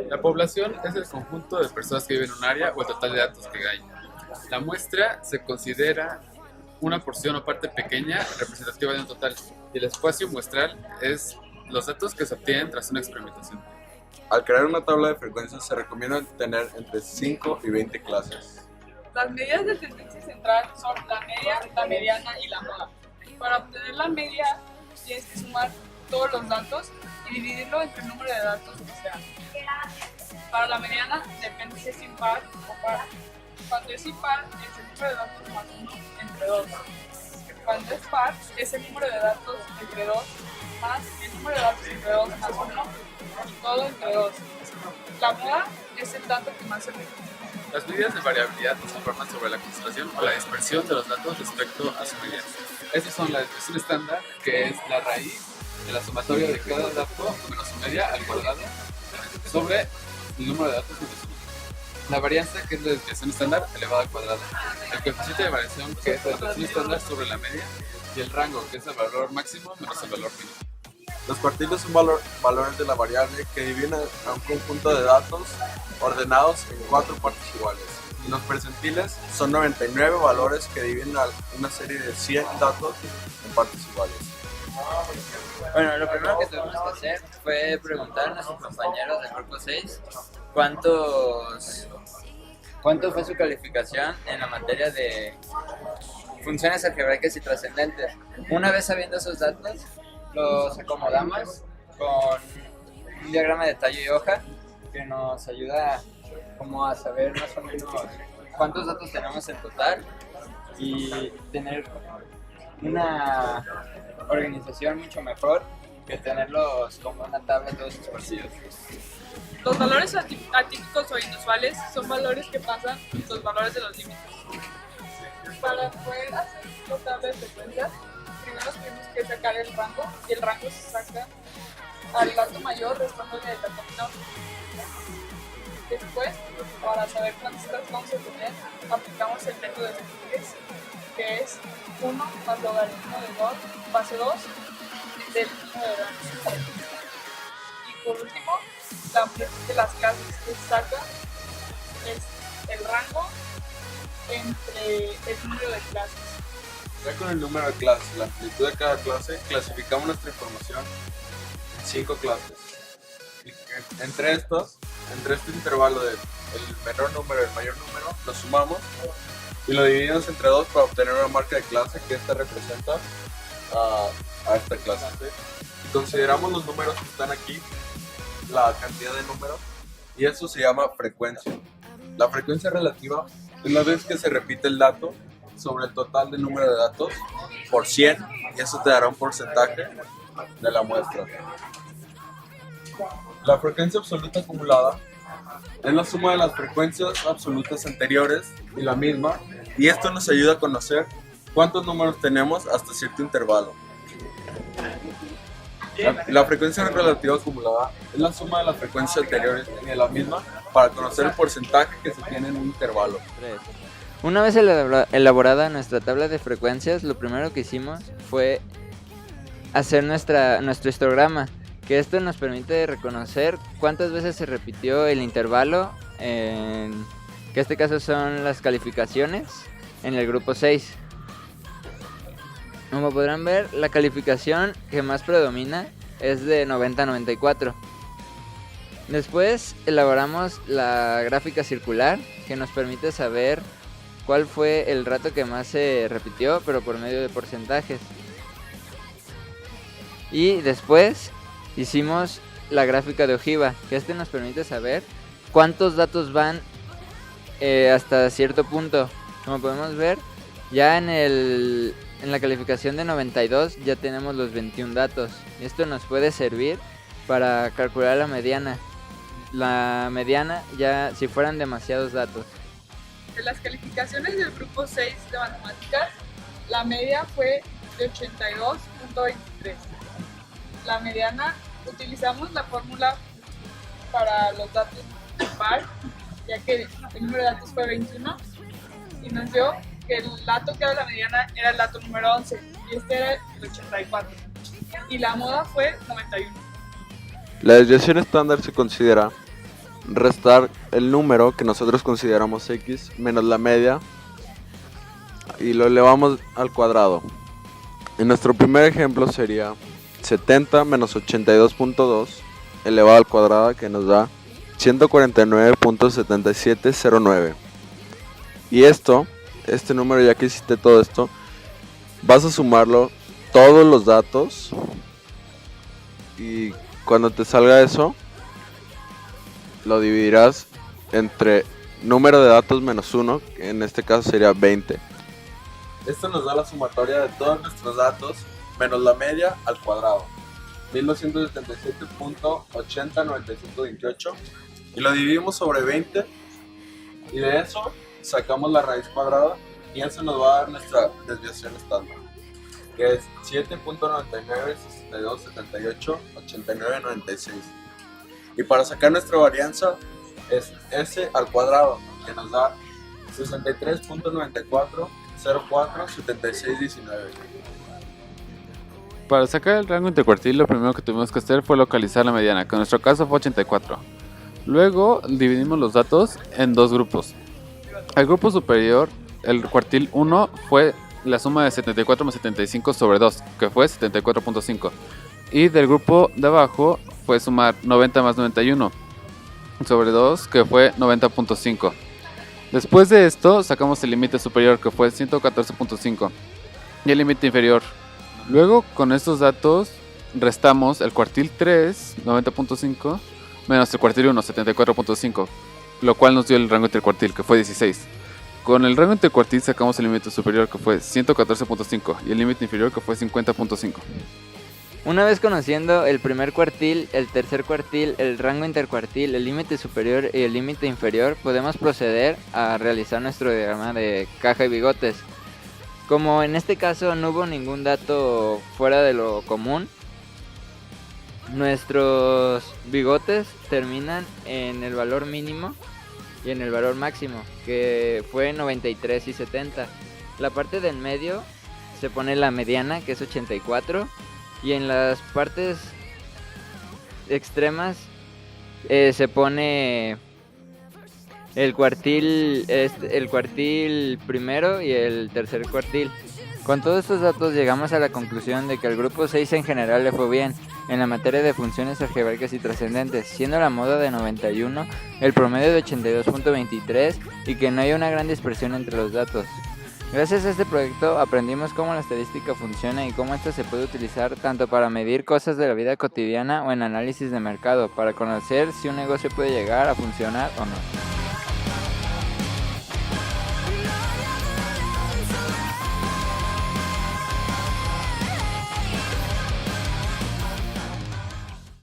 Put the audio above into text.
La población es el conjunto de personas que viven en un área o el total de datos que hay. La muestra se considera una porción o parte pequeña representativa de un total, y el espacio muestral es los datos que se obtienen tras una experimentación. Al crear una tabla de frecuencias se recomienda tener entre 5 y 20 clases. Las medidas de tendencia central son la media, la mediana y la moda. Para obtener la media tienes que sumar todos los datos y dividirlo entre el número de datos que sean. Para la mediana depende si es impar o par. Cuando es impar es el número de datos más 1 entre 2. Cuando es par es el número de datos entre 2 más el número de datos entre 2 más 1 y todo entre 2. La moda es el dato que más se repite. Las medidas de variabilidad nos informan sobre la concentración o la dispersión de los datos respecto a su medida. Estas son la dispersión estándar, que es la raíz de la sumatoria de cada dato menos su media al cuadrado sobre el número de datos menos su media. La varianza, que es la desviación estándar elevada al cuadrado. El coeficiente de variación, que es la desviación estándar sobre la media. Y el rango, que es el valor máximo menos el valor mínimo. Los cuartiles son valores de la variable que dividen a un conjunto de datos ordenados en 4 partes iguales. Y los percentiles son 99 valores que dividen a una serie de 100 datos en partes iguales. Bueno, lo primero que tuvimos que hacer fue preguntar a nuestros compañeros del grupo 6 cuánto fue su calificación en la materia de funciones algebraicas y trascendentes. Una vez sabiendo esos datos, los acomodamos con un diagrama de tallo y hoja que nos ayuda como a saber más o menos cuántos datos tenemos en total y tener una organización mucho mejor que tenerlos como una tabla todos esparcidos. Los valores atípicos o inusuales son valores que pasan los valores de los límites. Para poder hacer una tabla de frecuencias, primero tenemos que sacar el rango, y el rango se saca al dato mayor restándole el dato menor. Después, para saber cuántos datos vamos a tener, aplicamos el método de Stiglitz, que es 1 más logaritmo de 2, base 2 del número de datos. Y por último, la amplitud de las clases que se saca es el rango entre el número de clases. Ya con el número de clases, la amplitud de cada clase, clasificamos nuestra información en 5 clases. Y entre este intervalo del menor número y el mayor número, lo sumamos y lo dividimos entre 2 para obtener una marca de clase que esta representa a esta clase. Y consideramos los números que están aquí, la cantidad de números, y eso se llama frecuencia. La frecuencia relativa es la vez que se repite el dato sobre el total del número de datos por 100, y eso te dará un porcentaje de la muestra. La frecuencia absoluta acumulada es la suma de las frecuencias absolutas anteriores y la misma, y esto nos ayuda a conocer cuántos números tenemos hasta cierto intervalo. La frecuencia relativa acumulada es la suma de las frecuencias anteriores y de la misma para conocer el porcentaje que se tiene en un intervalo. Una vez elaborada nuestra tabla de frecuencias, lo primero que hicimos fue hacer nuestro histograma, que esto nos permite reconocer cuántas veces se repitió el intervalo, que en este caso son las calificaciones, en el grupo 6. Como podrán ver, la calificación que más predomina es de 90 a 94. Después elaboramos la gráfica circular, que nos permite saber cuál fue el rato que más se repitió, pero por medio de porcentajes. Y después hicimos la gráfica de ojiva, que nos permite saber cuántos datos van hasta cierto punto. Como podemos ver, ya en la calificación de 92 ya tenemos los 21 datos. Esto nos puede servir para calcular la mediana. La mediana ya si fueran demasiados datos. De las calificaciones del grupo 6 de matemáticas, la media fue de 82.23. La mediana, utilizamos la fórmula para los datos par, ya que el número de datos fue 21, y nos dio que el dato que era la mediana era el dato número 11, y este era el 84. y la moda fue 91. La desviación estándar se considera restar el número que nosotros consideramos X menos la media y lo elevamos al cuadrado. En nuestro primer ejemplo sería 70 menos 82.2 elevado al cuadrado, que nos da 149.7709. Y este número, ya que hiciste todo esto, vas a sumarlo todos los datos y cuando te salga eso lo dividirás entre número de datos menos 1, que en este caso sería 20. Esto nos da la sumatoria de todos nuestros datos menos la media al cuadrado, 1277.809528, y lo dividimos sobre 20 y de eso sacamos la raíz cuadrada y eso nos va a dar nuestra desviación estándar, que es 7.9962788996. Y para sacar nuestra varianza es S al cuadrado, que nos da 63.94047619. Para sacar el rango intercuartil, lo primero que tuvimos que hacer fue localizar la mediana, que en nuestro caso fue 84. Luego dividimos los datos en dos grupos. El grupo superior, el cuartil 1, fue la suma de 74 más 75 sobre 2, que fue 74.5. Y del grupo de abajo fue sumar 90 más 91 sobre 2, que fue 90.5. Después de esto sacamos el límite superior, que fue 114.5, y el límite inferior. Luego con estos datos restamos el cuartil 3, 90.5, menos el cuartil 1, 74.5, lo cual nos dio el rango intercuartil, que fue 16. Con el rango intercuartil sacamos el límite superior, que fue 114.5, y el límite inferior, que fue 50.5. Una vez conociendo el primer cuartil, el tercer cuartil, el rango intercuartil, el límite superior y el límite inferior, podemos proceder a realizar nuestro diagrama de caja y bigotes. Como en este caso no hubo ningún dato fuera de lo común, nuestros bigotes terminan en el valor mínimo y en el valor máximo, que fue 93 y 70. La parte del medio se pone la mediana, que es 84, y en las partes extremas se pone el cuartil primero y el tercer cuartil. Con todos estos datos llegamos a la conclusión de que al grupo 6 en general le fue bien en la materia de funciones algebraicas y trascendentes, siendo la moda de 91, el promedio de 82.23 y que no hay una gran dispersión entre los datos. Gracias a este proyecto aprendimos cómo la estadística funciona y cómo esta se puede utilizar tanto para medir cosas de la vida cotidiana o en análisis de mercado, para conocer si un negocio puede llegar a funcionar o no.